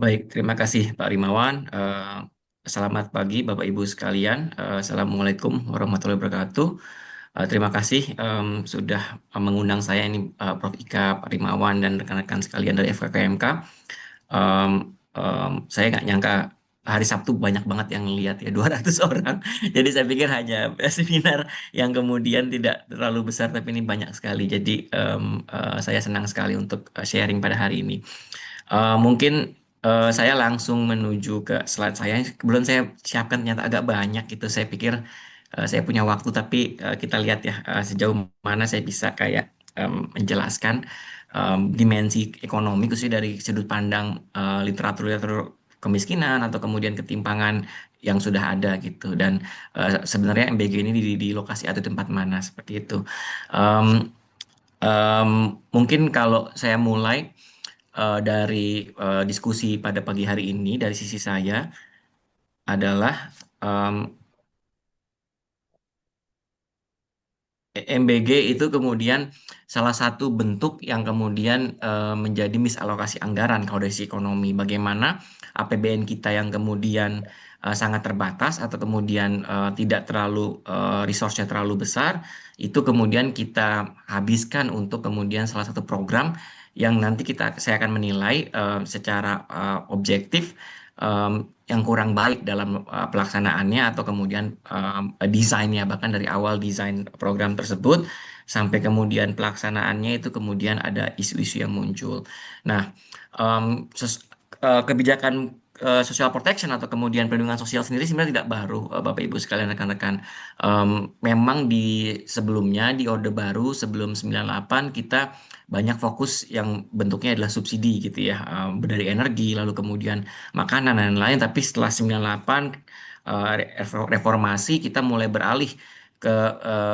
Baik, terima kasih Pak Rimawan. Selamat pagi Bapak Ibu sekalian. Assalamualaikum warahmatullahi wabarakatuh. Terima kasih sudah mengundang saya ini Prof. Ika, Pak Rimawan, dan rekan-rekan sekalian dari FKKMK. Saya nggak nyangka hari Sabtu banyak banget yang lihat ya 200 orang. Jadi saya pikir hanya seminar yang kemudian tidak terlalu besar, tapi ini banyak sekali. Jadi saya senang sekali untuk sharing pada hari ini. Mungkin saya langsung menuju ke slide saya. Kebetulan saya siapkan ternyata agak banyak gitu. Saya pikir saya punya waktu, tapi kita lihat ya sejauh mana saya bisa kayak menjelaskan dimensi ekonomi khususnya dari sudut pandang literatur-literatur kemiskinan atau kemudian ketimpangan yang sudah ada gitu. Dan sebenarnya MBG ini di lokasi atau tempat mana seperti itu. Em, Mungkin kalau saya mulai dari diskusi pada pagi hari ini dari sisi saya adalah MBG itu kemudian salah satu bentuk yang kemudian menjadi misalokasi anggaran kalau dari sisi ekonomi. Bagaimana APBN kita yang kemudian sangat terbatas atau kemudian tidak terlalu resource-nya terlalu besar, itu kemudian kita habiskan untuk kemudian salah satu program yang nanti saya akan menilai secara objektif yang kurang baik dalam pelaksanaannya atau kemudian desainnya, bahkan dari awal desain program tersebut sampai kemudian pelaksanaannya itu kemudian ada isu-isu yang muncul. Nah, em, kebijakan social protection atau kemudian perlindungan sosial sendiri sebenarnya tidak baru, Bapak Ibu sekalian, rekan-rekan. Memang di sebelumnya di Orde Baru sebelum 98 kita banyak fokus yang bentuknya adalah subsidi gitu ya, dari energi lalu kemudian makanan dan lain-lain. Tapi setelah 98 reformasi kita mulai beralih ke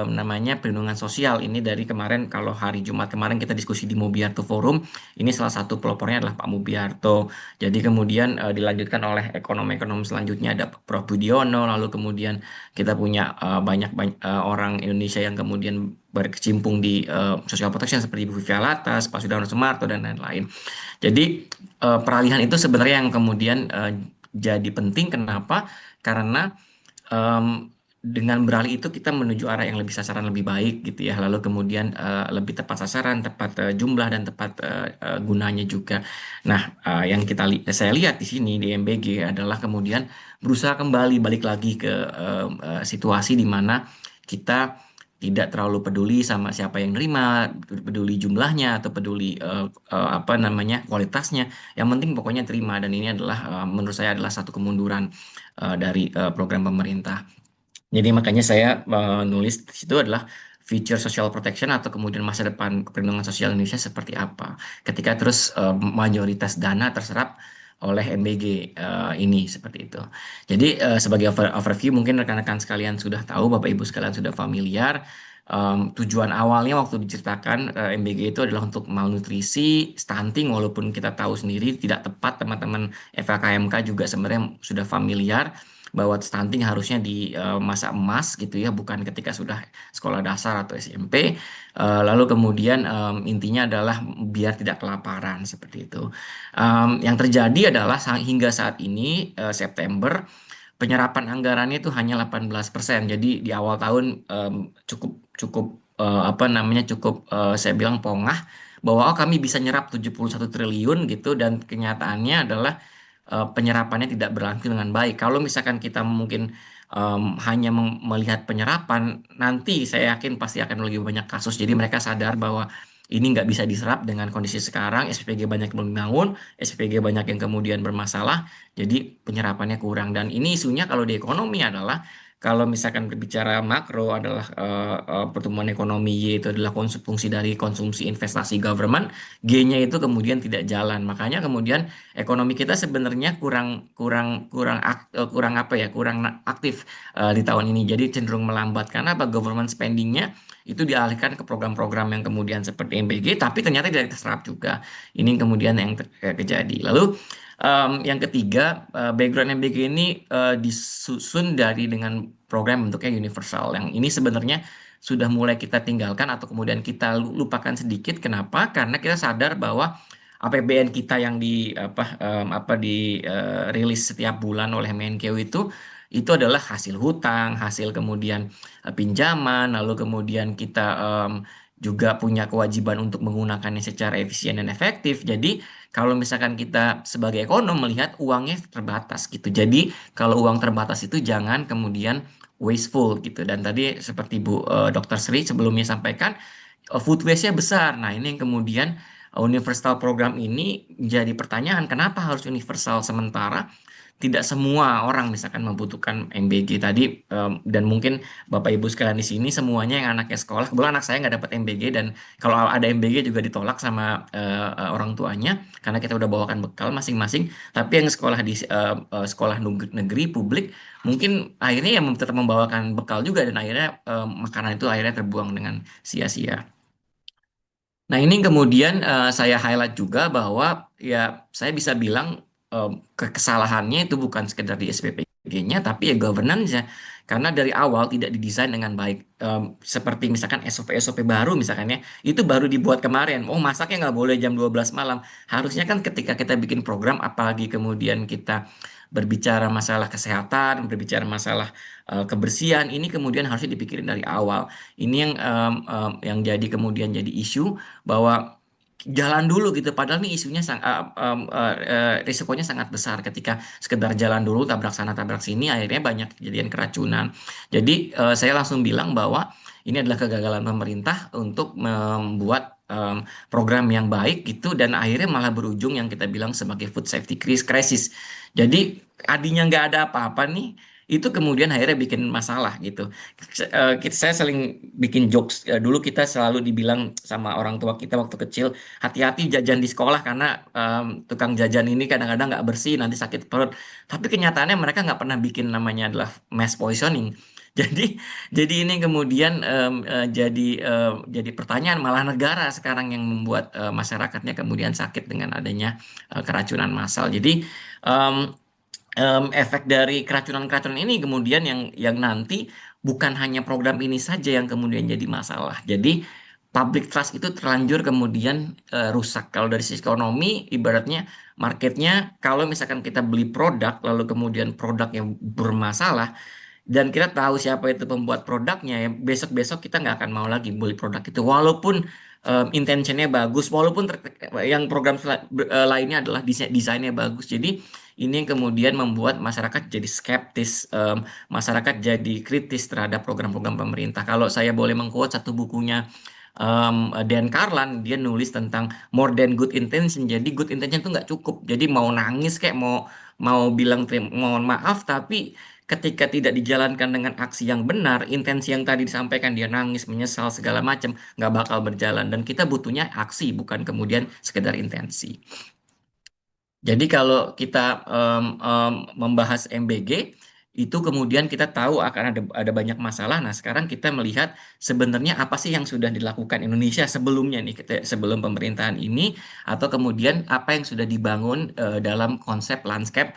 namanya perlindungan sosial. Ini dari kemarin, kalau hari Jumat kemarin kita diskusi di Mubiarto Forum, ini salah satu pelopornya adalah Pak Mubiarto. Jadi kemudian dilanjutkan oleh ekonom-ekonom selanjutnya, ada Prof. Budiono, lalu kemudian kita punya banyak, orang Indonesia yang kemudian berkecimpung di social protection seperti Ibu Vivi Alatas, Pak Sudarno Sumarto, dan lain-lain. Jadi peralihan itu sebenarnya yang kemudian jadi penting. Kenapa? Karena em, dengan beralih itu kita menuju arah yang lebih sasaran lebih baik gitu ya. Lalu kemudian lebih tepat sasaran, tepat jumlah dan tepat gunanya juga. Nah, yang saya lihat di sini di MBG adalah kemudian berusaha kembali balik lagi ke situasi di mana kita tidak terlalu peduli sama siapa yang nerima, peduli jumlahnya atau peduli apa namanya kualitasnya. Yang penting pokoknya terima, dan ini adalah menurut saya adalah satu kemunduran dari program pemerintah. Jadi makanya saya menulis di situ adalah future social protection atau kemudian masa depan perlindungan sosial Indonesia seperti apa. Ketika terus mayoritas dana terserap oleh MBG ini seperti itu. Jadi sebagai overview, mungkin rekan-rekan sekalian sudah tahu, Bapak Ibu sekalian sudah familiar. Tujuan awalnya waktu diceritakan MBG itu adalah untuk malnutrisi, stunting, walaupun kita tahu sendiri tidak tepat. Teman-teman FKKMK juga sebenarnya sudah familiar bahwa stunting harusnya di masa emas gitu ya, bukan ketika sudah sekolah dasar atau SMP. Lalu kemudian intinya adalah biar tidak kelaparan seperti itu. Yang terjadi adalah hingga saat ini September penyerapan anggarannya itu hanya 18%. Jadi di awal tahun cukup cukup apa namanya cukup saya bilang pongah bahwa kami bisa nyerap 71 triliun gitu, dan kenyataannya adalah penyerapannya tidak berlangsung dengan baik. Kalau misalkan kita mungkin hanya melihat penyerapan, nanti saya yakin pasti akan lebih banyak kasus. Jadi mereka sadar bahwa ini nggak bisa diserap dengan kondisi sekarang. SPG banyak yang belum dibangun, SPG banyak yang kemudian bermasalah, jadi penyerapannya kurang. Dan ini isunya kalau di ekonomi adalah, kalau misalkan berbicara makro adalah pertumbuhan ekonomi, Y itu adalah fungsi dari konsumsi investasi government, G-nya itu kemudian tidak jalan. Makanya kemudian ekonomi kita sebenarnya kurang kurang kurang apa ya, kurang aktif di tahun ini. Jadi cenderung melambat karena apa? Government spendingnya itu dialihkan ke program-program yang kemudian seperti MBG, tapi ternyata tidak terserap juga. Ini kemudian yang terjadi. Lalu yang ketiga, background MBG ini disusun dari dengan program bentuknya universal. Yang ini sebenarnya sudah mulai kita tinggalkan atau kemudian kita lupakan sedikit. Kenapa? Karena kita sadar bahwa APBN kita yang di rilis setiap bulan oleh Menkeu itu adalah hasil hutang, hasil kemudian pinjaman, lalu kemudian kita juga punya kewajiban untuk menggunakannya secara efisien dan efektif. Jadi kalau misalkan kita sebagai ekonom melihat uangnya terbatas gitu. Jadi kalau uang terbatas itu jangan kemudian wasteful gitu. Dan tadi seperti Dr. Sri sebelumnya sampaikan, food waste-nya besar. Nah, ini yang kemudian universal program ini jadi pertanyaan, kenapa harus universal sementara tidak semua orang misalkan membutuhkan MBG tadi, dan mungkin Bapak Ibu sekalian di sini semuanya yang anaknya sekolah, kebetulan anak saya nggak dapat MBG, dan kalau ada MBG juga ditolak sama orang tuanya karena kita udah bawakan bekal masing-masing. Tapi yang sekolah di sekolah negeri publik mungkin akhirnya yang tetap membawakan bekal juga, dan akhirnya makanan itu akhirnya terbuang dengan sia-sia. Nah, ini kemudian saya highlight juga bahwa ya saya bisa bilang kesalahannya itu bukan sekedar di SPPG-nya, tapi ya governance-nya. Karena dari awal tidak didesain dengan baik. Seperti misalkan SOP-SOP baru misalkan ya, itu baru dibuat kemarin. Oh, masaknya nggak boleh jam 12 malam. Harusnya kan ketika kita bikin program, apalagi kemudian kita berbicara masalah kesehatan, berbicara masalah kebersihan, ini kemudian harusnya dipikirin dari awal. Ini yang jadi kemudian jadi isu bahwa jalan dulu gitu, padahal nih isunya risikonya sangat besar ketika sekedar jalan dulu tabrak sana tabrak sini, akhirnya banyak kejadian keracunan. Jadi saya langsung bilang bahwa ini adalah kegagalan pemerintah untuk membuat program yang baik gitu, dan akhirnya malah berujung yang kita bilang sebagai food safety crisis. Jadi adinya nggak ada apa-apa nih, itu kemudian akhirnya bikin masalah gitu. Saya sering bikin jokes. Dulu kita selalu dibilang sama orang tua kita waktu kecil, hati-hati jajan di sekolah karena tukang jajan ini kadang-kadang nggak bersih, nanti sakit perut. Tapi kenyataannya mereka nggak pernah bikin namanya adalah mass poisoning. Jadi, jadi ini kemudian jadi pertanyaan, malah negara sekarang yang membuat masyarakatnya kemudian sakit dengan adanya keracunan massal. Jadi efek dari keracunan-keracunan ini kemudian yang nanti bukan hanya program ini saja yang kemudian jadi masalah. Jadi public trust itu terlanjur kemudian rusak. Kalau dari sisi ekonomi, ibaratnya marketnya, kalau misalkan kita beli produk lalu kemudian produk yang bermasalah, dan kita tahu siapa itu pembuat produknya, ya besok-besok kita nggak akan mau lagi beli produk itu, walaupun intentionnya bagus, walaupun yang program lainnya adalah desainnya bagus. Jadi ini yang kemudian membuat masyarakat jadi skeptis, masyarakat jadi kritis terhadap program-program pemerintah. Kalau saya boleh mengquote satu bukunya Dan Carlin, dia nulis tentang more than good intention. Jadi good intention itu nggak cukup. Jadi mau nangis kayak mau mau bilang mohon maaf, tapi ketika tidak dijalankan dengan aksi yang benar, intensi yang tadi disampaikan, dia nangis, menyesal segala macam, nggak bakal berjalan. Dan kita butuhnya aksi, bukan kemudian sekedar intensi. Jadi kalau kita membahas MBG, itu kemudian kita tahu akan ada banyak masalah. Nah, sekarang kita melihat sebenarnya apa sih yang sudah dilakukan Indonesia sebelumnya nih, sebelum pemerintahan ini, atau kemudian apa yang sudah dibangun dalam konsep landscape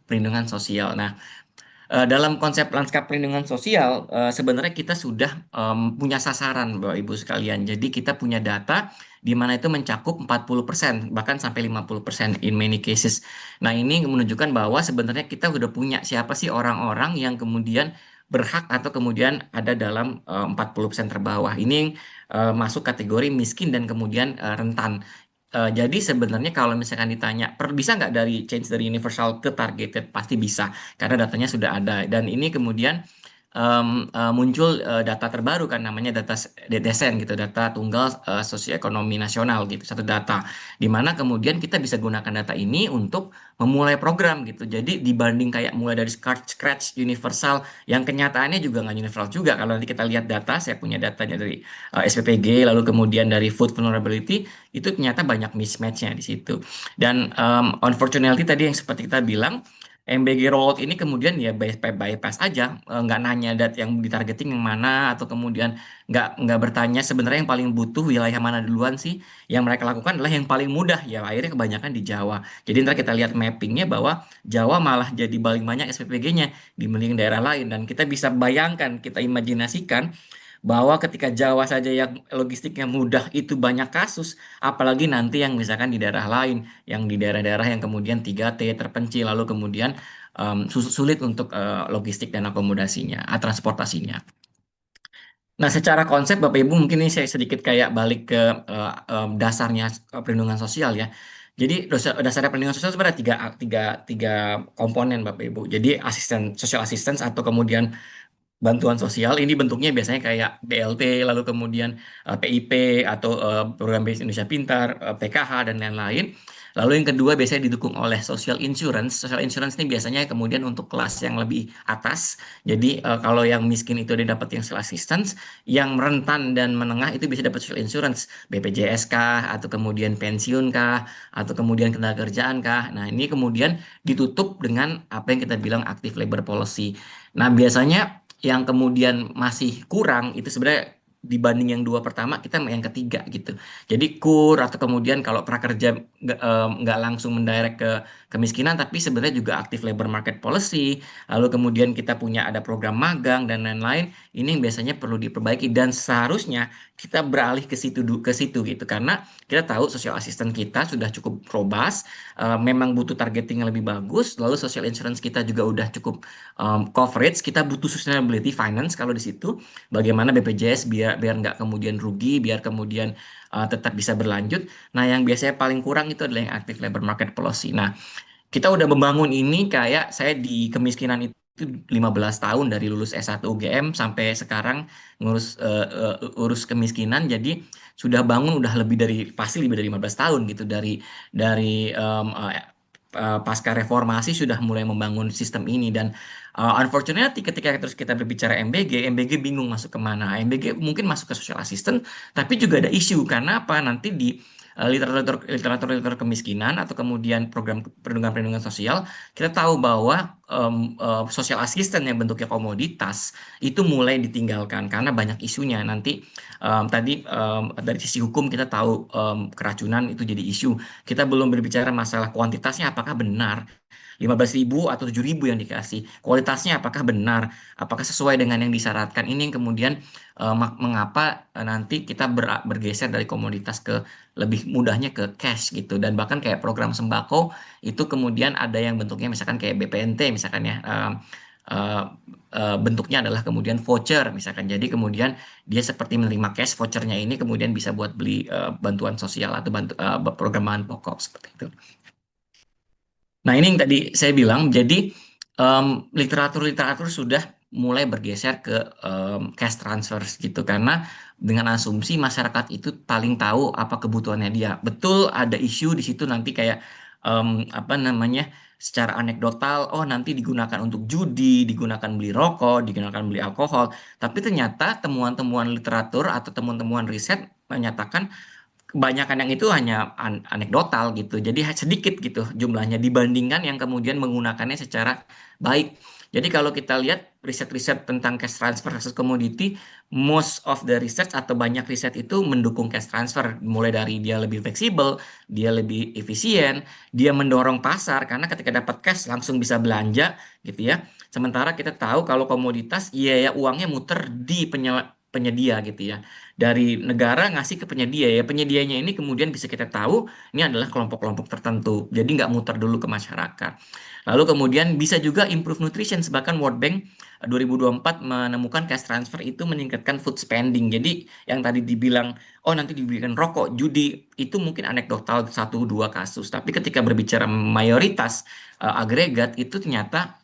perlindungan sosial. Nah, dalam konsep lanskap perlindungan sosial, sebenarnya kita sudah punya sasaran, Bapak Ibu sekalian. Jadi kita punya data di mana itu mencakup 40%, bahkan sampai 50% in many cases. Nah, ini menunjukkan bahwa sebenarnya kita sudah punya siapa sih orang-orang yang kemudian berhak atau kemudian ada dalam 40% terbawah. Ini yang masuk kategori miskin dan kemudian rentan. Jadi sebenarnya kalau misalkan ditanya, bisa nggak dari change dari universal ke targeted? Pasti bisa, karena datanya sudah ada. Dan ini kemudian muncul data terbaru kan, namanya data DSN gitu, data tunggal sosioekonomi nasional gitu, satu data. Di mana kemudian kita bisa gunakan data ini untuk memulai program gitu. Jadi dibanding kayak mulai dari scratch universal, yang kenyataannya juga nggak universal juga. Kalau nanti kita lihat data, saya punya datanya dari SPPG, lalu kemudian dari food vulnerability, itu ternyata banyak mismatch-nya di situ. Dan unfortunately tadi yang seperti kita bilang, MBG rollout ini kemudian ya bypass aja, nggak nanya yang ditargeting yang mana, atau kemudian nggak bertanya sebenarnya yang paling butuh wilayah mana duluan sih. Yang mereka lakukan adalah yang paling mudah, ya akhirnya kebanyakan di Jawa. Jadi ntar kita lihat mappingnya bahwa Jawa malah jadi paling banyak SPPG-nya dibanding daerah lain, dan kita bisa bayangkan, kita imajinasikan bahwa ketika Jawa saja yang logistiknya mudah itu banyak kasus, apalagi nanti yang misalkan di daerah lain, yang di daerah-daerah yang kemudian 3T terpencil, lalu kemudian sulit untuk logistik dan akomodasinya, transportasinya. Nah, secara konsep Bapak Ibu mungkin ini saya sedikit kayak balik ke dasarnya perlindungan sosial ya. Jadi dasarnya perlindungan sosial sebenarnya tiga komponen Bapak Ibu. Jadi social assistance atau kemudian bantuan sosial ini bentuknya biasanya kayak BLT, lalu kemudian PIP atau program Base Indonesia Pintar, PKH dan lain-lain. Lalu yang kedua biasanya didukung oleh social insurance. Social insurance ini biasanya kemudian untuk kelas yang lebih atas. Jadi kalau yang miskin itu dia dapat yang social assistance, yang rentan dan menengah itu bisa dapat social insurance, BPJS kah, atau kemudian pensiun kah, atau kemudian ketenaga kerjaan kah. Nah ini kemudian ditutup dengan apa yang kita bilang active labor policy. Nah biasanya yang kemudian masih kurang itu sebenarnya dibanding yang dua pertama kita yang ketiga gitu. Jadi kur atau kemudian kalau prakerja nggak langsung mendirect ke kemiskinan tapi sebenarnya juga active labor market policy. Lalu kemudian kita punya ada program magang dan lain-lain. Ini yang biasanya perlu diperbaiki dan seharusnya kita beralih ke situ gitu karena kita tahu social assistant kita sudah cukup robust, memang butuh targeting yang lebih bagus. Lalu social insurance kita juga udah cukup coverage, kita butuh sustainability finance kalau di situ. Bagaimana BPJS biar biar nggak kemudian rugi, biar kemudian tetap bisa berlanjut. Nah, yang biasanya paling kurang itu adalah yang active labor market policy. Nah, kita udah membangun ini kayak saya di kemiskinan itu 15 tahun dari lulus S1 UGM sampai sekarang ngurus urus kemiskinan. Jadi sudah bangun udah lebih dari pasti lebih dari 15 tahun gitu dari pasca reformasi sudah mulai membangun sistem ini dan unfortunately ketika terus kita berbicara MBG bingung masuk kemana. MBG mungkin masuk ke social assistant, tapi juga ada isu karena apa? Nanti di literatur kemiskinan atau kemudian program perlindungan sosial, kita tahu bahwa social assistant yang bentuknya komoditas itu mulai ditinggalkan karena banyak isunya. Nanti tadi dari sisi hukum kita tahu keracunan itu jadi isu. Kita belum berbicara masalah kuantitasnya apakah benar 15.000 atau 7.000 yang dikasih. Kualitasnya apakah benar? Apakah sesuai dengan yang disyaratkan? Ini yang kemudian mengapa nanti kita bergeser dari komoditas ke lebih mudahnya ke cash gitu. Dan bahkan kayak program sembako itu kemudian ada yang bentuknya misalkan kayak BPNT misalkan ya. eh, Bentuknya adalah kemudian voucher misalkan. Jadi kemudian dia seperti menerima cash vouchernya ini kemudian bisa buat beli bantuan sosial atau program bahan pokok seperti itu. Nah, ini yang tadi saya bilang, jadi literatur-literatur sudah mulai bergeser ke cash transfers gitu, karena dengan asumsi masyarakat itu paling tahu apa kebutuhannya dia. Betul ada isu di situ nanti kayak apa namanya, secara anekdotal, oh nanti digunakan untuk judi, digunakan beli rokok, digunakan beli alkohol. Tapi ternyata temuan-temuan literatur atau temuan-temuan riset menyatakan kebanyakan yang itu hanya anekdotal gitu. Jadi sedikit gitu jumlahnya dibandingkan yang kemudian menggunakannya secara baik. Jadi kalau kita lihat riset-riset tentang cash transfer versus commodity, most of the research atau banyak riset itu mendukung cash transfer. Mulai dari dia lebih fleksibel, dia lebih efisien, dia mendorong pasar karena ketika dapat cash langsung bisa belanja gitu ya. Sementara kita tahu kalau komoditas, iya ya uangnya muter di penyedia gitu ya, dari negara ngasih ke penyedia ya, penyedianya ini kemudian bisa kita tahu ini adalah kelompok-kelompok tertentu jadi nggak muter dulu ke masyarakat. Lalu kemudian bisa juga improve nutrition, bahkan World Bank 2024 menemukan cash transfer itu meningkatkan food spending. Jadi yang tadi dibilang oh nanti diberikan rokok judi itu mungkin anekdotal satu dua kasus, tapi ketika berbicara mayoritas agregat itu ternyata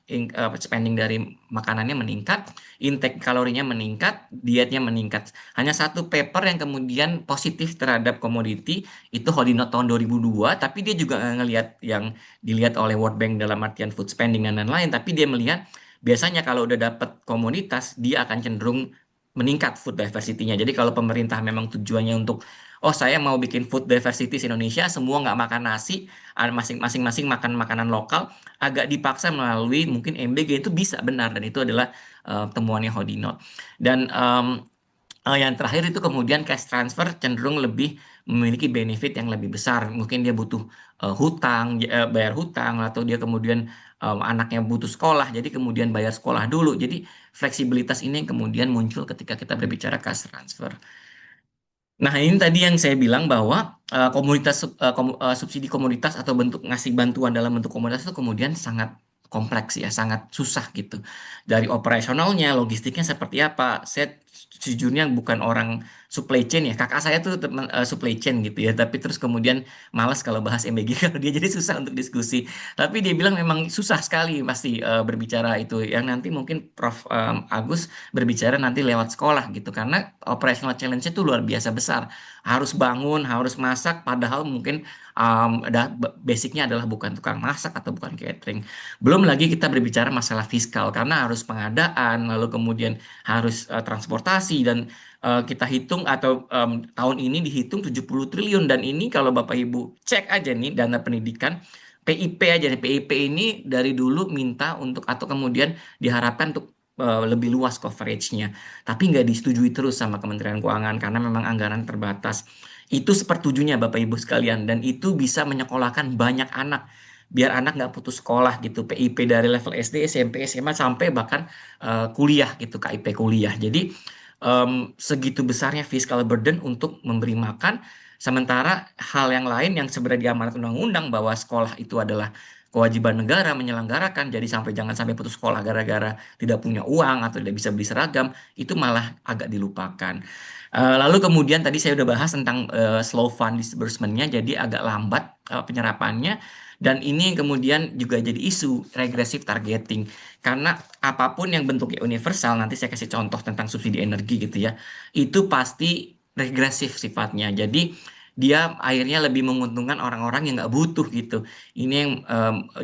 spending dari makanannya meningkat, intake kalorinya meningkat, dietnya meningkat. Hanya satu paper yang kemudian positif terhadap komoditi itu Hodinot tahun 2002, tapi dia juga nggak ngelihat yang dilihat oleh World Bank dalam artian food spending dan lain-lain, tapi dia melihat biasanya kalau udah dapat komoditas dia akan cenderung meningkat food diversity-nya. Jadi kalau pemerintah memang tujuannya untuk oh saya mau bikin food diversity di Indonesia, semua nggak makan nasi, masing-masing makan makanan lokal, agak dipaksa melalui mungkin MBG itu bisa benar dan itu adalah temuannya Hodinot. Dan Yang terakhir itu kemudian cash transfer cenderung lebih memiliki benefit yang lebih besar. Mungkin dia butuh hutang, bayar hutang, atau dia kemudian anaknya butuh sekolah, jadi kemudian bayar sekolah dulu. Jadi fleksibilitas ini yang kemudian muncul ketika kita berbicara cash transfer. Nah, ini tadi yang saya bilang bahwa subsidi komoditas atau bentuk ngasih bantuan dalam bentuk komoditas itu kemudian sangat kompleks ya, sangat susah gitu. Dari operasionalnya, logistiknya seperti apa? Saya sejujurnya bukan orang supply chain ya. Kakak saya tuh teman supply chain gitu ya, tapi terus kemudian malas kalau bahas MBG kalau dia jadi susah untuk diskusi. Tapi dia bilang memang susah sekali pasti berbicara itu. Yang nanti mungkin Prof Agus berbicara nanti lewat sekolah gitu karena operational challenge itu luar biasa besar, harus bangun, harus masak, padahal mungkin basicnya adalah bukan tukang masak atau bukan catering. Belum lagi kita berbicara masalah fiskal karena harus pengadaan, lalu kemudian harus transportasi, dan kita hitung atau tahun ini dihitung 70 triliun, dan ini kalau Bapak Ibu cek aja nih dana pendidikan PIP aja nih, PIP ini dari dulu minta untuk atau kemudian diharapkan untuk lebih luas coveragenya, tapi nggak disetujui terus sama Kementerian Keuangan karena memang anggaran terbatas. Itu sepertujunya Bapak Ibu sekalian, dan itu bisa menyekolahkan banyak anak, biar anak nggak putus sekolah gitu. PIP dari level SD, SMP, SMA, sampai bahkan kuliah gitu, KIP kuliah. Jadi segitu besarnya fiscal burden untuk memberi makan, sementara hal yang lain yang sebenarnya diamanat undang-undang bahwa sekolah itu adalah kewajiban negara menyelenggarakan, jadi jangan sampai putus sekolah gara-gara tidak punya uang atau tidak bisa beli seragam, itu malah agak dilupakan. Lalu kemudian tadi saya udah bahas tentang slow fund disbursement-nya, jadi agak lambat penyerapannya, dan ini kemudian juga jadi isu regressive targeting. Karena apapun yang bentuknya universal, nanti saya kasih contoh tentang subsidi energi gitu ya, itu pasti regresif sifatnya. Jadi dia akhirnya lebih menguntungkan orang-orang yang nggak butuh gitu. Ini yang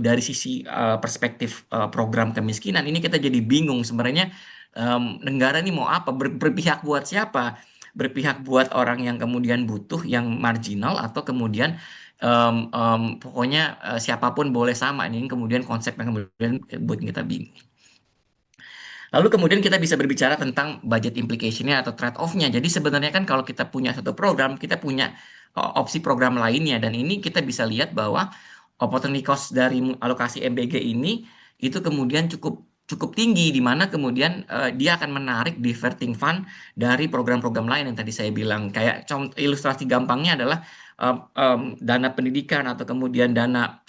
dari sisi perspektif program kemiskinan, ini kita jadi bingung sebenarnya, negara ini mau apa, berpihak buat siapa? Berpihak buat orang yang kemudian butuh, yang marginal, atau kemudian pokoknya siapapun boleh sama. Ini kemudian konsep yang kemudian buat kita bingung. Lalu kemudian kita bisa berbicara tentang budget implication-nya atau trade-off-nya. Jadi sebenarnya kan kalau kita punya satu program, kita punya opsi program lainnya. Dan ini kita bisa lihat bahwa opportunity cost dari alokasi MBG ini itu kemudian cukup cukup tinggi, di mana kemudian dia akan menarik diverting fund dari program-program lain yang tadi saya bilang. Kayak contoh ilustrasi gampangnya adalah dana pendidikan, atau kemudian dana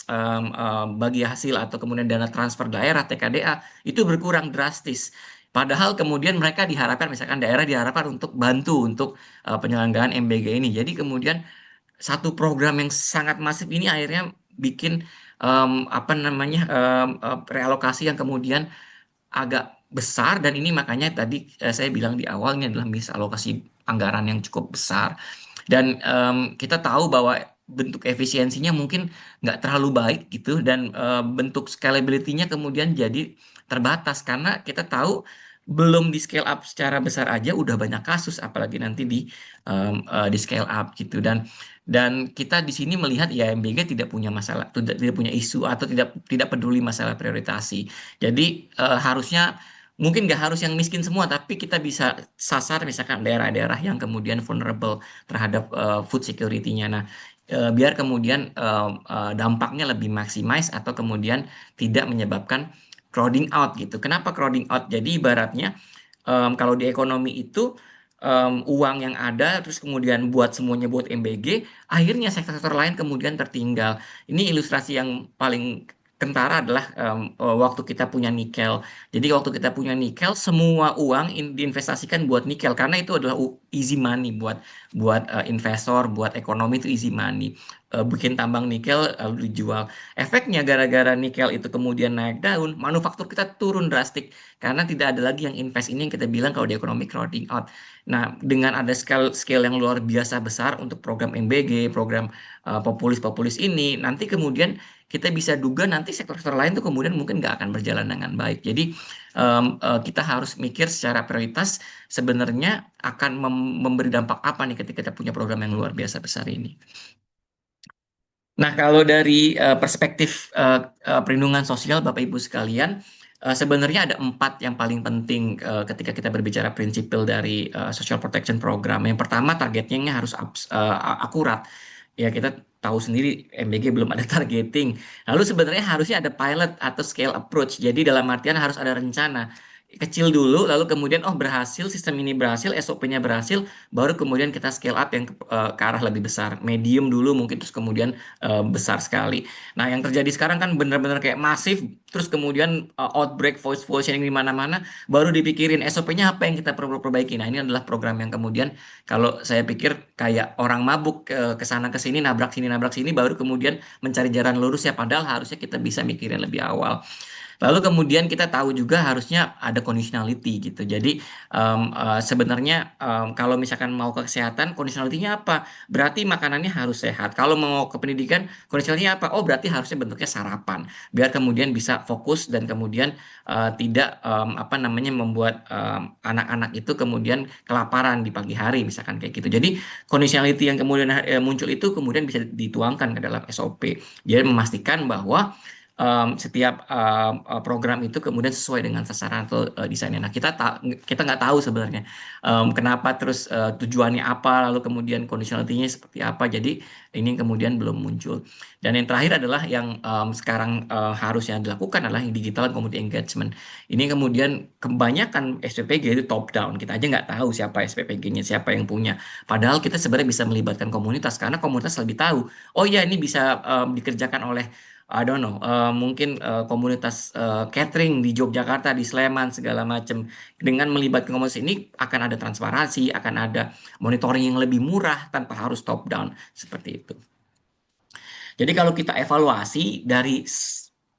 bagi hasil, atau kemudian dana transfer daerah TKDA itu berkurang drastis. Padahal kemudian mereka diharapkan, misalkan daerah diharapkan untuk bantu untuk penyelenggaraan MBG ini. Jadi kemudian satu program yang sangat masif ini akhirnya bikin apa namanya realokasi yang kemudian agak besar, dan ini makanya tadi saya bilang di awal ini adalah misalokasi anggaran yang cukup besar. Dan kita tahu bahwa bentuk efisiensinya mungkin nggak terlalu baik gitu, dan bentuk scalability-nya kemudian jadi terbatas karena kita tahu belum di scale up secara besar aja udah banyak kasus, apalagi nanti di scale up gitu. Dan kita di sini melihat ya MBG tidak punya masalah, tidak punya isu, atau tidak peduli masalah prioritasi. Jadi harusnya mungkin nggak harus yang miskin semua, tapi kita bisa sasar misalkan daerah-daerah yang kemudian vulnerable terhadap food security-nya. Nah, biar kemudian dampaknya lebih maximize, atau kemudian tidak menyebabkan crowding out gitu. Kenapa crowding out? Jadi ibaratnya kalau di ekonomi itu uang yang ada terus kemudian buat semuanya buat MBG, akhirnya sektor-sektor lain kemudian tertinggal. Ini ilustrasi yang paling kentara adalah waktu kita punya nikel. Jadi waktu kita punya nikel, semua uang diinvestasikan buat nikel karena itu adalah easy money buat buat investor, buat ekonomi, itu easy money. Bikin tambang nikel lalu dijual. Efeknya gara-gara nikel itu kemudian naik daun, manufaktur kita turun drastis karena tidak ada lagi yang invest. Ini yang kita bilang kalau di ekonomi crowding out. Nah, dengan ada scale yang luar biasa besar untuk program MBG, program populis-populis ini, nanti kemudian kita bisa duga nanti sektor-sektor lain tuh kemudian mungkin nggak akan berjalan dengan baik. Jadi kita harus mikir secara prioritas sebenarnya akan memberi dampak apa nih ketika kita punya program yang luar biasa besar ini. Nah, kalau dari perspektif perlindungan sosial Bapak Ibu sekalian, Sebenarnya ada 4 yang paling penting ketika kita berbicara prinsipil dari Social Protection Program. Yang pertama targetnya ini harus akurat. Ya kita tahu sendiri MBG belum ada targeting. Lalu sebenarnya harusnya ada pilot atau scale approach. Jadi dalam artian harus ada rencana. Kecil dulu, lalu kemudian oh berhasil, sistem ini berhasil, SOP-nya berhasil, baru kemudian kita scale up yang ke arah lebih besar. Medium dulu mungkin, terus kemudian besar sekali. Nah, yang terjadi sekarang kan benar-benar kayak masif, terus kemudian outbreak voice sharing di mana-mana, baru dipikirin SOP-nya apa yang kita perlu perbaiki. Nah, ini adalah program yang kemudian kalau saya pikir kayak orang mabuk ke sana ke sini, nabrak sini, baru kemudian mencari jalan lurus ya. Padahal harusnya kita bisa mikirin lebih awal. Lalu kemudian kita tahu juga harusnya ada conditionality gitu. Jadi sebenarnya kalau misalkan mau ke kesehatan, conditionality-nya apa? Berarti makanannya harus sehat. Kalau mau ke pendidikan, conditionality-nya apa? Oh berarti harusnya bentuknya sarapan. Biar kemudian bisa fokus dan kemudian tidak apa namanya membuat anak-anak itu kemudian kelaparan di pagi hari misalkan kayak gitu. Jadi conditionality yang kemudian muncul itu kemudian bisa dituangkan ke dalam SOP. Jadi memastikan bahwa setiap program itu kemudian sesuai dengan sasaran atau desainnya. Nah, kita nggak tahu sebenarnya kenapa terus tujuannya apa, lalu kemudian conditionality-nya seperti apa. Jadi ini kemudian belum muncul. Dan yang terakhir adalah yang sekarang harusnya dilakukan adalah yang digital community engagement. Ini kemudian kebanyakan SPPG itu top down. Kita aja nggak tahu siapa SPPG-nya, siapa yang punya. Padahal kita sebenarnya bisa melibatkan komunitas karena komunitas lebih tahu. Oh iya ini bisa dikerjakan oleh I don't know, mungkin komunitas catering di Yogyakarta, di Sleman, segala macam. Dengan melibatkan komunitas ini akan ada transparansi, akan ada monitoring yang lebih murah tanpa harus top down, seperti itu. Jadi kalau kita evaluasi dari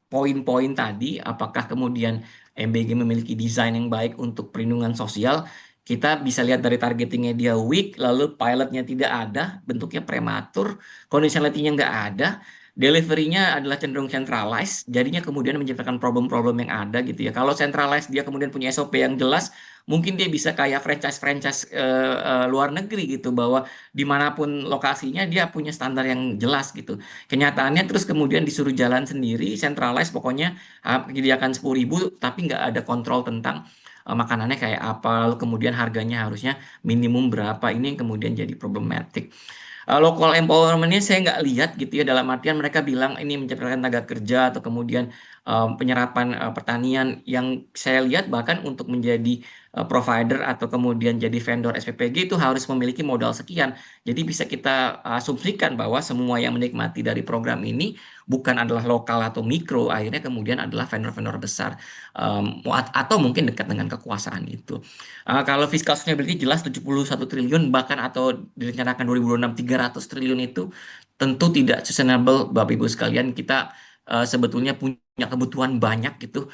poin-poin tadi, apakah kemudian MBG memiliki desain yang baik untuk perlindungan sosial, kita bisa lihat dari targetingnya dia weak, lalu pilotnya tidak ada, bentuknya prematur, conditionality-nya nggak ada, delivery-nya adalah cenderung centralized, jadinya kemudian menciptakan problem-problem yang ada gitu ya. Kalau centralized dia kemudian punya SOP yang jelas, mungkin dia bisa kayak franchise-franchise luar negeri gitu, bahwa dimanapun lokasinya dia punya standar yang jelas gitu. Kenyataannya terus kemudian disuruh jalan sendiri, centralized pokoknya menyediakan 10.000 tapi nggak ada kontrol tentang makanannya kayak apa, lalu kemudian harganya harusnya minimum berapa, ini yang kemudian jadi problematik. Local empowerment-nya saya nggak lihat gitu ya, dalam artian mereka bilang ini menciptakan tenaga kerja atau kemudian penyerapan pertanian, yang saya lihat bahkan untuk menjadi provider atau kemudian jadi vendor SPPG itu harus memiliki modal sekian. Jadi bisa kita asumsikan bahwa semua yang menikmati dari program ini bukan adalah lokal atau mikro, akhirnya kemudian adalah vendor-vendor besar atau mungkin dekat dengan kekuasaan itu. Kalau fiscal sustainability jelas 71 triliun bahkan atau direncanakan 2026 300 triliun itu tentu tidak sustainable Bapak Ibu sekalian. Kita sebetulnya punya kebutuhan banyak gitu,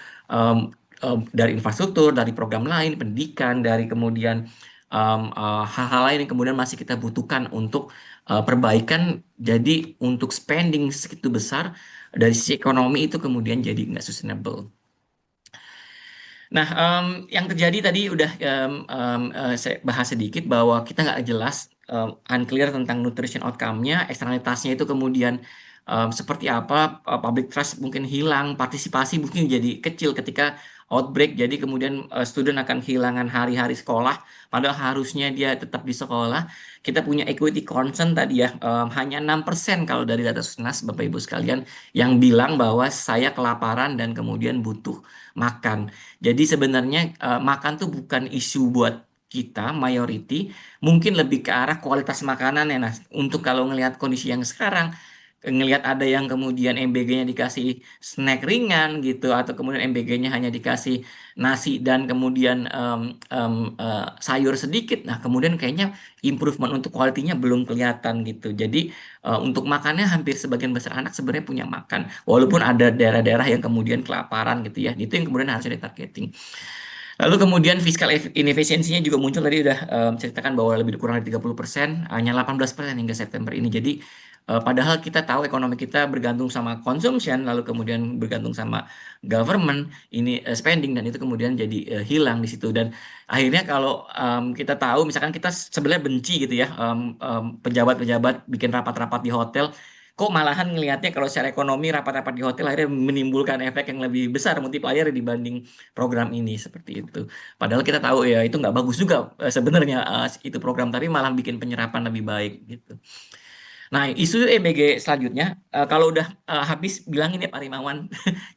dari infrastruktur, dari program lain, pendidikan, dari kemudian hal-hal lain yang kemudian masih kita butuhkan untuk perbaikan. Jadi untuk spending segitu besar dari sisi ekonomi itu kemudian jadi nggak sustainable. Nah, yang terjadi tadi udah saya bahas sedikit bahwa kita nggak jelas, unclear tentang nutrition outcome-nya, eksternalitasnya itu kemudian seperti apa, public trust mungkin hilang, partisipasi mungkin jadi kecil ketika outbreak, jadi kemudian student akan kehilangan hari-hari sekolah, padahal harusnya dia tetap di sekolah. Kita punya equity concern tadi ya, hanya 6% kalau dari data Susnas, Bapak Ibu sekalian, yang bilang bahwa saya kelaparan dan kemudian butuh makan. Jadi sebenarnya makan tuh bukan isu buat kita mayority, mungkin lebih ke arah kualitas makanan ya. Nah, untuk kalau ngelihat kondisi yang sekarang, ngelihat ada yang kemudian MBG-nya dikasih snack ringan gitu, atau kemudian MBG-nya hanya dikasih nasi dan kemudian sayur sedikit. Nah, kemudian kayaknya improvement untuk kualitinya belum kelihatan gitu. Jadi untuk makannya hampir sebagian besar anak sebenarnya punya makan, walaupun ada daerah-daerah yang kemudian kelaparan gitu ya. Itu yang kemudian harusnya ditargeting. Lalu kemudian fiskal inefisiensinya juga muncul, tadi udah ceritakan bahwa lebih kurang dari 30%, hanya 18% hingga September ini. Jadi padahal kita tahu ekonomi kita bergantung sama consumption, lalu kemudian bergantung sama government ini spending, dan itu kemudian jadi hilang di situ. Dan akhirnya kalau kita tahu, misalkan kita sebenarnya benci gitu ya, pejabat-pejabat bikin rapat-rapat di hotel, kok malahan ngelihatnya kalau secara ekonomi rapat-rapat di hotel akhirnya menimbulkan efek yang lebih besar multiplier dibanding program ini seperti itu. Padahal kita tahu ya itu nggak bagus juga sebenarnya itu program, tapi malah bikin penyerapan lebih baik gitu. Nah, isu EBG selanjutnya, kalau udah habis bilangin ya Pak Rimawan,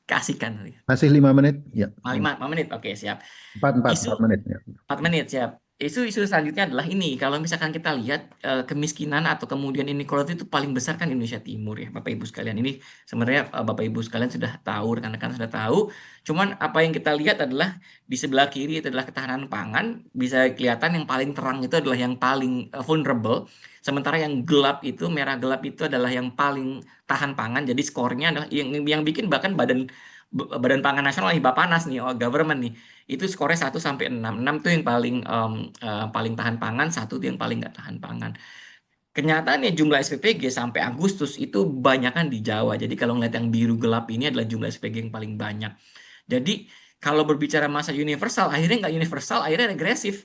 kasihkan. Masih 5 menit? Ya, 5 menit, oke siap. empat empat Isu 4 menit. Ya. 4 menit, siap. Isu-isu selanjutnya adalah ini, kalau misalkan kita lihat kemiskinan atau kemudian inequality itu paling besar kan Indonesia Timur ya, Bapak Ibu sekalian. Ini sebenarnya Bapak Ibu sekalian sudah tahu, rekan-rekan sudah tahu. Cuman apa yang kita lihat adalah di sebelah kiri itu adalah ketahanan pangan, bisa kelihatan yang paling terang itu adalah yang paling vulnerable. Sementara yang gelap itu, merah gelap itu adalah yang paling tahan pangan. Jadi skornya adalah yang bikin bahkan Badan Pangan Nasional nih, Bappenas nih, government nih, itu skornya 1 sampai 6. 6 tuh yang paling tahan pangan, 1 tuh yang paling nggak tahan pangan. Kenyataannya jumlah SPPG sampai Agustus itu banyakan di Jawa. Jadi kalau ngeliat yang biru gelap ini adalah jumlah SPG yang paling banyak. Jadi kalau berbicara masa universal, akhirnya nggak universal, akhirnya regresif.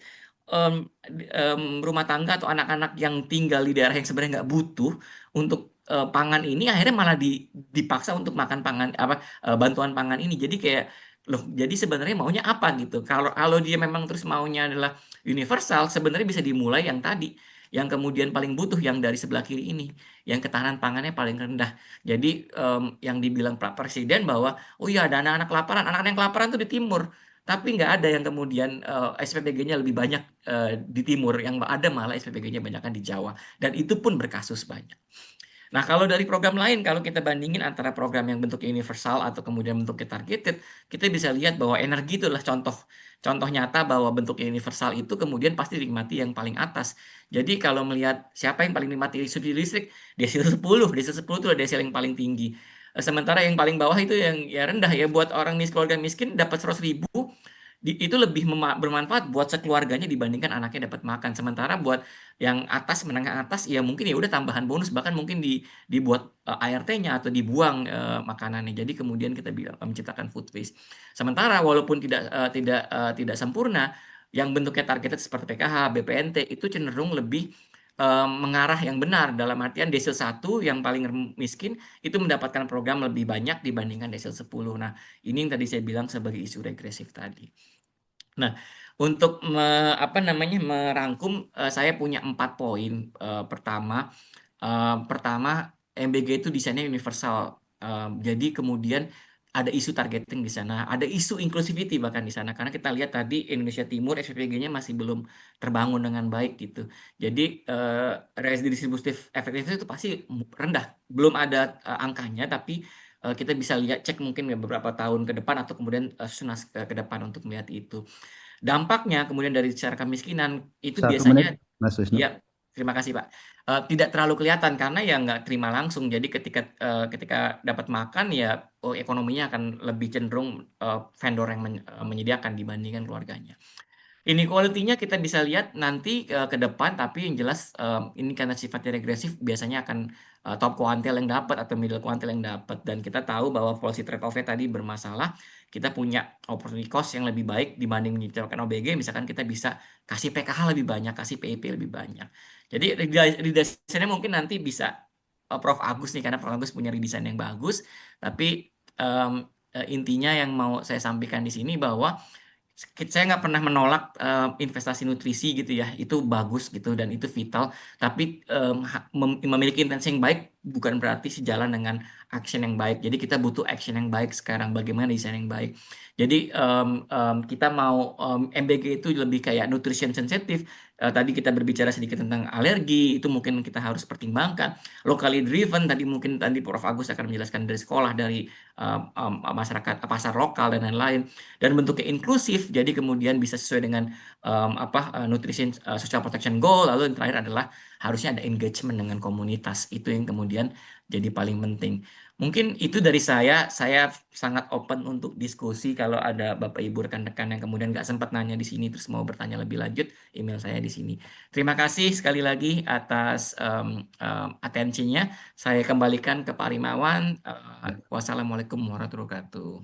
Rumah tangga atau anak-anak yang tinggal di daerah yang sebenarnya nggak butuh untuk pangan ini, akhirnya malah dipaksa untuk makan pangan apa bantuan pangan ini. Jadi kayak loh, jadi sebenarnya maunya apa gitu? Kalau dia memang terus maunya adalah universal, sebenarnya bisa dimulai yang tadi, yang kemudian paling butuh yang dari sebelah kiri ini, yang ketahanan pangannya paling rendah. Jadi yang dibilang Pak Presiden bahwa oh iya ada anak-anak kelaparan, anak-anak yang kelaparan tuh di timur. Tapi nggak ada yang kemudian SPPG-nya lebih banyak di timur, yang ada malah SPPG-nya banyakkan di Jawa. Dan itu pun berkasus banyak. Nah, kalau dari program lain, kalau kita bandingin antara program yang bentuknya universal atau kemudian bentuknya targeted, kita bisa lihat bahwa energi itu adalah contoh nyata bahwa bentuknya universal itu kemudian pasti dinikmati yang paling atas. Jadi kalau melihat siapa yang paling nikmati subsidi listrik, desil 10, desil 10 itu adalah desil yang paling tinggi. Sementara yang paling bawah itu yang ya rendah ya, buat orang keluarga miskin dapat 100.000 itu lebih bermanfaat buat sekeluarganya dibandingkan anaknya dapat makan. Sementara buat yang atas, menengah atas, ya mungkin ya udah tambahan bonus, bahkan mungkin dibuat ART-nya atau dibuang makanannya. Jadi kemudian kita menciptakan food waste. Sementara walaupun tidak sempurna, yang bentuknya targeted seperti PKH, BPNT itu cenderung lebih mengarah yang benar, dalam artian desil 1 yang paling miskin itu mendapatkan program lebih banyak dibandingkan desil 10. Nah, ini yang tadi saya bilang sebagai isu regresif tadi. Nah, untuk merangkum, saya punya 4 poin. Pertama, MBG itu desainnya universal. Jadi kemudian ada isu targeting di sana, ada isu inclusivity bahkan di sana. Karena kita lihat tadi Indonesia Timur SPPG-nya masih belum terbangun dengan baik gitu. Jadi redistributif efektivitas itu pasti rendah. Belum ada angkanya, tapi kita bisa lihat cek mungkin ya beberapa tahun ke depan atau kemudian susunan ke depan untuk melihat itu. Dampaknya kemudian dari secara kemiskinan itu 1 menit, biasanya Mas Wisnu. ya, terima kasih Pak. Tidak terlalu kelihatan karena ya nggak terima langsung. Jadi ketika dapat makan ya ekonominya akan lebih cenderung vendor yang menyediakan dibandingkan keluarganya. Inequality-nya kita bisa lihat nanti ke depan, tapi yang jelas ini karena sifatnya regresif biasanya akan top kuantil yang dapat atau middle kuantil yang dapat. Dan kita tahu bahwa policy trade-off-nya tadi bermasalah. Kita punya opportunity cost yang lebih baik dibanding menyediakan OBG. Misalkan kita bisa kasih PKH lebih banyak, kasih PIP lebih banyak. Jadi redesign-nya mungkin nanti bisa Prof. Agus nih, karena Prof. Agus punya redesign yang bagus. Tapi intinya yang mau saya sampaikan di sini bahwa saya nggak pernah menolak investasi nutrisi gitu ya, itu bagus gitu dan itu vital, tapi memiliki intensi yang baik bukan berarti sejalan dengan action yang baik. Jadi kita butuh action yang baik sekarang, bagaimana desain yang baik. Jadi kita mau MBG itu lebih kayak nutrition sensitif. Tadi kita berbicara sedikit tentang alergi, itu mungkin kita harus pertimbangkan. Locally driven, tadi Prof. Agus akan menjelaskan dari sekolah, dari masyarakat, pasar lokal dan lain-lain. Dan bentuknya inklusif, jadi kemudian bisa sesuai dengan nutrition social protection goal. Lalu yang terakhir adalah harusnya ada engagement dengan komunitas, itu yang kemudian jadi paling penting. Mungkin itu dari saya sangat open untuk diskusi. Kalau ada Bapak Ibu rekan-rekan yang kemudian nggak sempat nanya di sini terus mau bertanya lebih lanjut, email saya di sini. Terima kasih sekali lagi atas atensinya. Saya kembalikan ke Pak Rimawan. Wassalamualaikum warahmatullahi wabarakatuh.